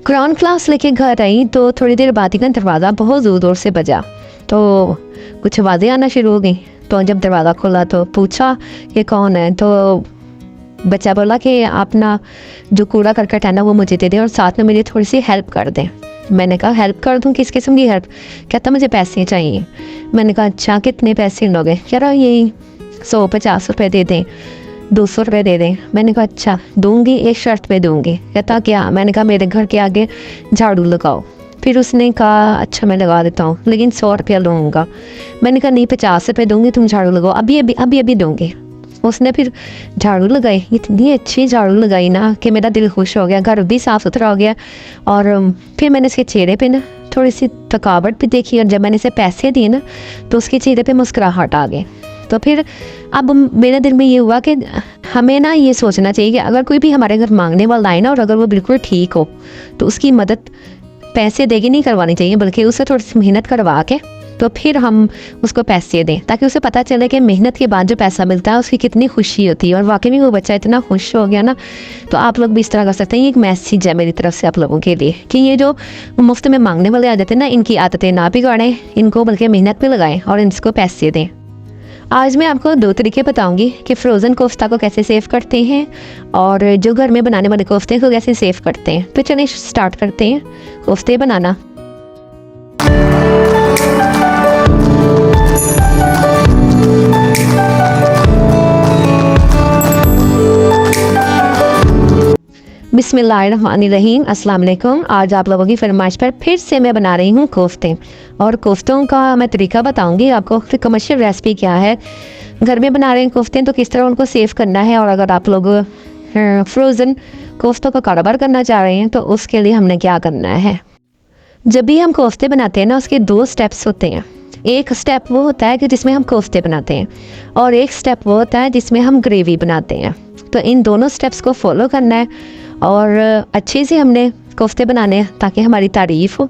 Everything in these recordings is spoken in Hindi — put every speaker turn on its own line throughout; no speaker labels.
कुरान क्लास लेके घर आई तो थोड़ी देर बाद ही का दरवाज़ा बहुत ज़ोर ज़ोर से बजा, तो कुछ आवाज़ें आना शुरू हो गई। तो जब दरवाज़ा खोला तो पूछा ये कौन है, तो बच्चा बोला कि आप ना जो कूड़ा करकट है ना वो मुझे दे दें और साथ में मेरी थोड़ी सी हेल्प कर दें। मैंने कहा हेल्प कर दूँ, किस किस्म की हेल्प? कहता मुझे पैसे चाहिए। मैंने कहा अच्छा कितने पैसे लोगे? कह रहा यही 150 रुपये दे दें, 200 रुपये दे दें। मैंने कहा अच्छा दूंगी, एक शर्त पे दूंगी। कहता क्या? मैंने कहा मेरे घर के आगे झाड़ू लगाओ। फिर उसने कहा अच्छा मैं लगा देता हूँ लेकिन 100 रुपया लूँगा। मैंने कहा नहीं 50 रुपये दूंगी, तुम झाड़ू लगाओ, अभी दूंगी। उसने फिर झाड़ू लगाई, इतनी अच्छी झाड़ू लगाई ना कि मेरा दिल खुश हो गया, घर भी साफ़ सुथरा हो गया। और फिर मैंने इसके चेहरे पे ना थोड़ी सी थकावट भी देखी और जब मैंने इसे पैसे दिए ना तो उसके चेहरे पे मुस्कुराहट आ गई। तो फिर अब मेरे दिल में ये हुआ कि हमें ना ये सोचना चाहिए कि अगर कोई भी हमारे घर मांगने वाला आए ना और अगर वो बिल्कुल ठीक हो तो उसकी मदद पैसे देके नहीं करवानी चाहिए, बल्कि उसे थोड़ी सी मेहनत करवा के तो फिर हम उसको पैसे दें, ताकि उसे पता चले कि मेहनत के बाद जो पैसा मिलता है उसकी कितनी खुशी होती है। और वाकई में वो बच्चा इतना खुश हो गया ना। तो आप लोग भी इस तरह कर सकते हैं। ये एक मैसेज है मेरी तरफ से आप लोगों के लिए कि ये जो मुफ्त में मांगने वाले आ जाते हैं ना, इनकी आदतें ना बिगाड़ें, इनको बल्कि मेहनत पे लगाएं और इनको पैसे दें। आज मैं आपको 2 तरीके बताऊंगी कि फ्रोज़न कोफ्ता को कैसे सेव करते हैं और जो घर में बनाने वाले कोफ्ते को कैसे सेव करते हैं। तो चलिए स्टार्ट करते हैं कोफ्ते बनाना। बिस्मिल्लाहिर्रहमानिर्रहीम, अस्सलाम वालेकुम। आज आप लोगों की फरमाइश पर फिर से मैं बना रही हूँ कोफ्ते और कोफ्तों का मैं तरीका बताऊँगी आपको। फिर कमर्शियल रेसिपी क्या है, घर में बना रहे हैं कोफ्ते तो किस तरह उनको सेव करना है। और अगर आप लोग फ्रोज़न कोफ्तों का कारोबार करना चाह रहे हैं तो उसके लिए हमने क्या करना है। जब भी हम कोफ्ते बनाते हैं ना उसके 2 स्टेप्स होते हैं। एक स्टेप वो होता है कि जिसमें हम कोफ्ते बनाते हैं और एक स्टेप वो होता है जिसमें हम ग्रेवी बनाते हैं। तो इन दोनों स्टेप्स को फॉलो करना है और अच्छे से हमने कोफ्ते बनाने हैं ताकि हमारी तारीफ़ हो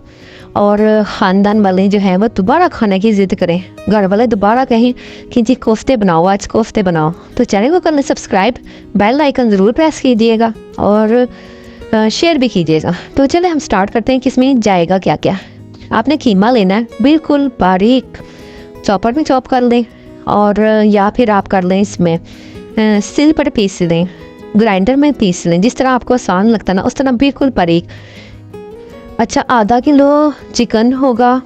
और ख़ानदान वाले जो हैं वो दोबारा खाने की ज़िद करें, घर वाले दोबारा कहें कि जी कोफ्ते बनाओ, आज कोफ्ते बनाओ। तो चैनल को कर लें सब्सक्राइब, बेल आइकन ज़रूर प्रेस कीजिएगा और शेयर भी कीजिएगा। तो चले हम स्टार्ट करते हैं कि इसमें जाएगा क्या क्या। आपने कीमा लेना है, बिल्कुल बारीक चॉपर में चॉप कर लें और या फिर आप कर लें इसमें सिल पर पीस लें, ग्राइंडर में पीस लें, जिस तरह आपको आसान लगता ना उस तरह बिल्कुल बारीक। अच्छा आधा किलो चिकन होगा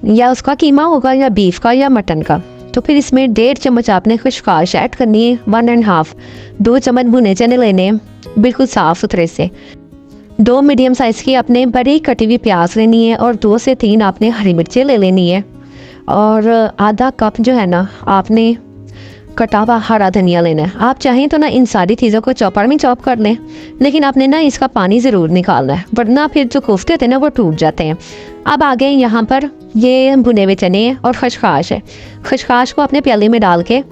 या उसका कीमा होगा या बीफ का या मटन का। तो फिर इसमें 1.5 चम्मच आपने खुशखाश ऐड करनी है, 1.5। 2 चम्मच भुने चने लेने हैं बिल्कुल साफ़ सुथरे से। 2 मीडियम साइज़ की आपने बारीक कटी हुई प्याज लेनी है और 2 से 3 आपने हरी मिर्चें ले लेनी है और आधा कप जो है ना आपने कटा हुआ हरा धनिया लेना है। आप चाहें तो ना इन सारी चीज़ों को चॉपर में चॉप कर लें, लेकिन आपने ना इसका पानी ज़रूर निकालना है वरना फिर जो कोफ्ते होते हैं ना वो टूट जाते हैं। अब आगे यहाँ पर ये भुने हुए चने हैं और खशखाश है। खशखाश को अपने प्याले में डाल के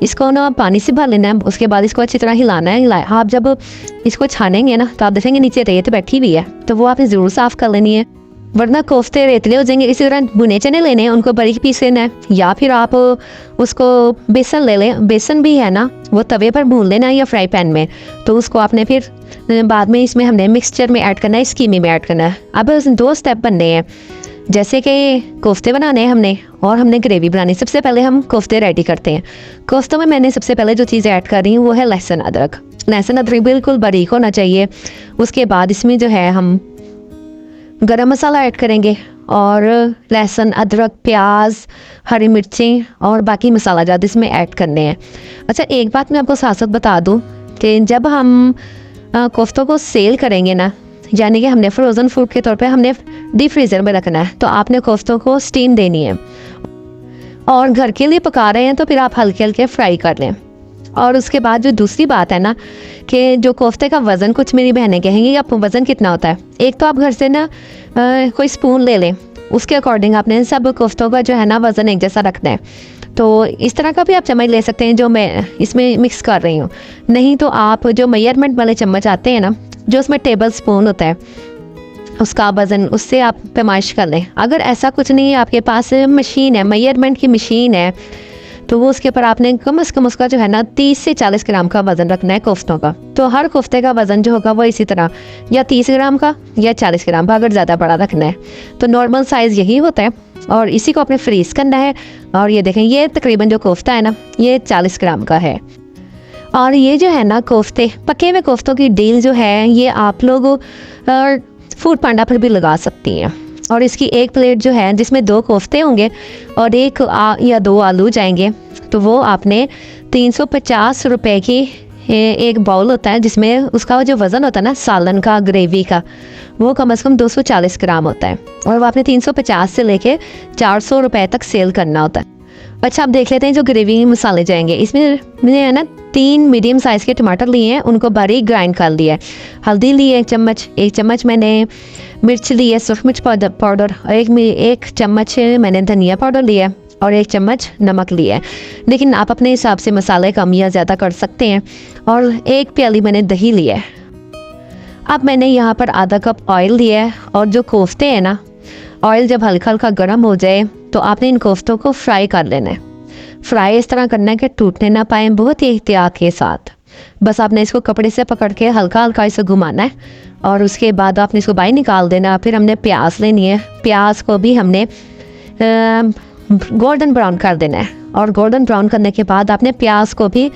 इसको ना पानी से भर लेना है। उसके बाद इसको अच्छी तरह हिलाना है। आप जब इसको छानेंगे ना तो आप देखेंगे नीचे रेत बैठी हुई है, तो वो आपने ज़रूर साफ़ कर लेनी है वरना कोफ्ते रेतले हो जाएंगे। इसी तरह भुने चने लेने हैं, उनको बारीक पीस लेना है या फिर आप उसको बेसन ले लें। बेसन भी है ना वो तवे पर भून लेना है या फ्राई पैन में। तो उसको आपने फिर बाद में इसमें हमने मिक्सचर में ऐड करना है, स्कीमी में ऐड करना है। अब 2 स्टेप बनने हैं, जैसे कि कोफ्ते बनाने हैं हमने और हमने ग्रेवी बनानी। सबसे पहले हम कोफ्ते रेडी करते हैं। कोफ्तों में मैंने सबसे पहले जो चीज़ ऐड कर रही हूँ वो है लहसुन अदरक। लहसुन अदरक बिल्कुल बारीक होना चाहिए। उसके बाद इसमें जो है हम गरम मसाला ऐड करेंगे और लहसुन अदरक प्याज हरी मिर्चें और बाकी मसाला ज़्यादा इसमें ऐड करने हैं। अच्छा एक बात मैं आपको साथ साथ बता दूं कि जब हम कोफ्तों को सेल करेंगे ना, यानी कि हमने फ्रोज़न फूड के तौर पे हमने डीप फ्रीज़र में रखना है, तो आपने कोफ्तों को स्टीम देनी है और घर के लिए पका रहे हैं तो फिर आप हल्के हल्के फ्राई कर लें। और उसके बाद जो दूसरी बात है ना कि जो कोफ्ते का वज़न, कुछ मेरी बहनें कहेंगी आप वज़न कितना होता है। एक तो आप घर से ना कोई स्पून ले लें, उसके अकॉर्डिंग आपने सब कोफ्तों का जो है ना वज़न एक जैसा रखना है। तो इस तरह का भी आप चम्मच ले सकते हैं जो मैं इसमें मिक्स कर रही हूँ। नहीं तो आप जो मेजरमेंट वाले चम्मच आते हैं ना, जो उसमें टेबल स्पून होता है उसका वज़न, उससे आप पैमाइश कर लें। अगर ऐसा कुछ नहीं है आपके पास मशीन है, मेजरमेंट की मशीन है, तो वो उसके ऊपर आपने कम से कम उसका जो है ना 30 से 40 ग्राम का वज़न रखना है कोफ्तों का। तो हर कोफ्ते का वज़न जो होगा वो इसी तरह या 30 ग्राम का या 40 ग्राम का, अगर ज़्यादा बड़ा रखना है तो नॉर्मल साइज़ यही होता है। और इसी को आपने फ्रीज़ करना है। और ये देखें, ये तकरीबन जो कोफ्ता है ना ये 40 ग्राम का है। और ये जो है ना कोफ्ते, पके हुए कोफ्तों की डील जो है ये आप लोग फूड पांडा पर भी लगा सकती हैं। और इसकी एक प्लेट जो है जिसमें 2 कोफ्ते होंगे और 1 या 2 आलू जाएंगे, तो वो आपने 350 रुपए की एक बाउल होता है जिसमें उसका जो वज़न होता है ना सालन का, ग्रेवी का, वो कम से कम 240 ग्राम होता है। और वो आपने 350 से लेके 400 रुपए तक सेल करना होता है। अच्छा, आप देख लेते हैं जो ग्रेवी मसाले जाएंगे। इसमें मैंने है ना 3 मीडियम साइज़ के टमाटर लिए हैं, उनको बारीक ग्राइंड कर लिया है। हल्दी ली है 1 चम्मच मैंने मिर्च ली है, सूखी मिर्च पाउडर, और एक चम्मच मैंने धनिया पाउडर लिया है और 1 चम्मच नमक लिया है। लेकिन आप अपने हिसाब से मसाले कम या ज़्यादा कर सकते हैं। और 1 प्याली मैंने दही लिया है। अब मैंने यहाँ पर आधा कप ऑयल लिया है। और जो कोफ्ते हैं ना, ऑयल जब हल्का हल्का गर्म हो जाए तो आपने इन कोफ्तों को फ्राई कर लेना है। फ्राई इस तरह करना है कि टूटने ना पाए, बहुत ही एहतियात के साथ। बस आपने इसको कपड़े से पकड़ के हल्का हल्का इसे घुमाना है और उसके बाद आपने इसको बाहर निकाल देना। फिर हमने प्याज लेनी है, प्याज को भी हमने गोल्डन ब्राउन कर देना है। और गोल्डन ब्राउन करने के बाद आपने प्याज को भी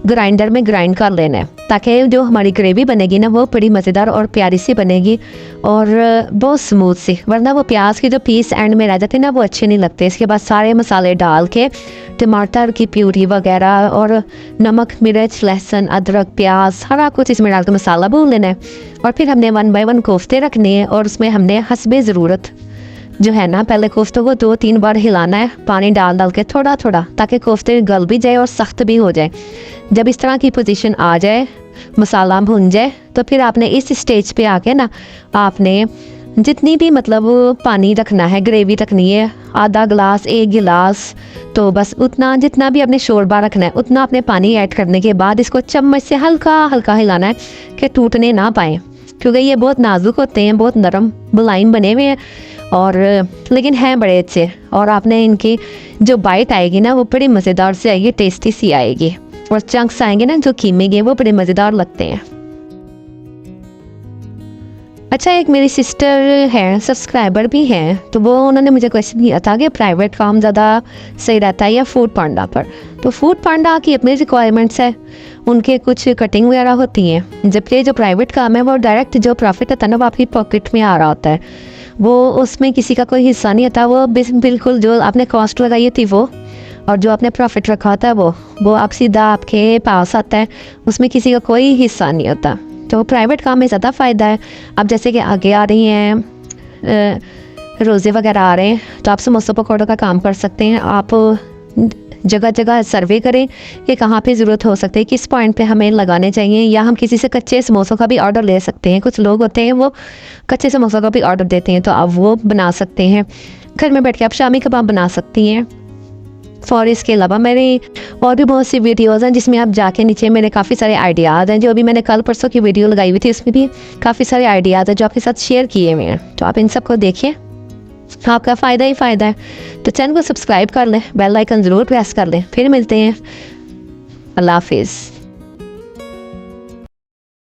ग्राइंडर में ग्राइंड कर लेना है, ताकि जो हमारी ग्रेवी बनेगी ना वो बड़ी मज़ेदार और प्यारी सी बनेगी और बहुत स्मूथ सी। वरना वो प्याज के जो पीस एंड में रह जाते हैं ना वो अच्छे नहीं लगते। इसके बाद सारे मसाले डाल के टमाटर की प्यूरी वगैरह और नमक, मिर्च, लहसुन, अदरक, प्याज, सारा कुछ इसमें डाल के मसाला भून लेना है। और फिर हमने 1 बाय 1 कोफ्ते रखने हैं और उसमें हमने हस्बे ज़रूरत जो है ना पहले कोफ्तों को 2-3 बार हिलाना है, पानी डाल के थोड़ा थोड़ा, ताकि कोफ्ते गल भी जाए और सख्त भी हो जाए। जब इस तरह की पोजीशन आ जाए, मसाला भुन जाए, तो फिर आपने इस स्टेज पे आके ना आपने जितनी भी मतलब पानी रखना है, ग्रेवी रखनी है, आधा गिलास 1 गिलास, तो बस उतना जितना भी आपने शोरबा रखना है उतना आपने पानी ऐड करने के बाद इसको चम्मच से हल्का हल्का हिलाना है कि टूटने ना पाए, क्योंकि ये बहुत नाजुक होते हैं, बहुत नरम मुलायम बने हुए हैं और लेकिन हैं बड़े अच्छे। और आपने इनकी जो बाइट आएगी ना वो बड़ी मज़ेदार से आएगी, टेस्टी सी आएगी। और चंक्स आएंगे ना जो कीमे के, वो बड़े मज़ेदार लगते हैं। अच्छा, एक मेरी सिस्टर है, सब्सक्राइबर भी हैं, तो वो उन्होंने मुझे क्वेश्चन किया था कि प्राइवेट काम ज़्यादा सही रहता है या फूड पांडा पर। तो फूड पांडा की अपनी रिक्वायरमेंट्स है, उनके कुछ कटिंग वगैरह होती हैं, जबकि जो प्राइवेट काम है वो डायरेक्ट जो प्रॉफिट होता है ना वो आपकी पॉकेट में आ रहा होता है, वो उसमें किसी का कोई हिस्सा नहीं होता। वो बिल्कुल जो आपने कॉस्ट लगाई थी वो और जो आपने प्रॉफिट रखा होता है वो आप सीधा आपके पास आता है, उसमें किसी का कोई हिस्सा नहीं होता। तो प्राइवेट काम में ज़्यादा फ़ायदा है। अब जैसे कि आगे आ रही हैं रोज़े वगैरह आ रहे हैं, तो आप समोसा पकौड़ों का काम कर सकते हैं। आप जगह जगह सर्वे करें कि कहाँ पे ज़रूरत हो सकती है, किस पॉइंट पे हमें लगाने चाहिए, या हम किसी से कच्चे समोसों का भी ऑर्डर ले सकते हैं। कुछ लोग होते हैं वो कच्चे समोसों का भी ऑर्डर देते हैं, तो आप वो बना सकते हैं। घर में बैठ के आप शामी कबाब बना सकती हैं। और इसके अलावा मेरी और भी बहुत सी वीडियोज़ हैं जिसमें आप जाके नीचे मेरे काफ़ी सारे आइडियाज़ हैं, जो अभी मैंने कल परसों की वीडियो लगाई हुई थी, उसमें भी काफ़ी सारे आइडियाज़ हैं जो आपके साथ शेयर किए हुए हैं। तो आप इन सबको देखिए, आपका फ़ायदा ही फ़ायदा है। तो चैनल को सब्सक्राइब कर लें, बेल आइकन ज़रूर प्रेस कर लें। फिर मिलते हैं, अल्लाह हाफिज़।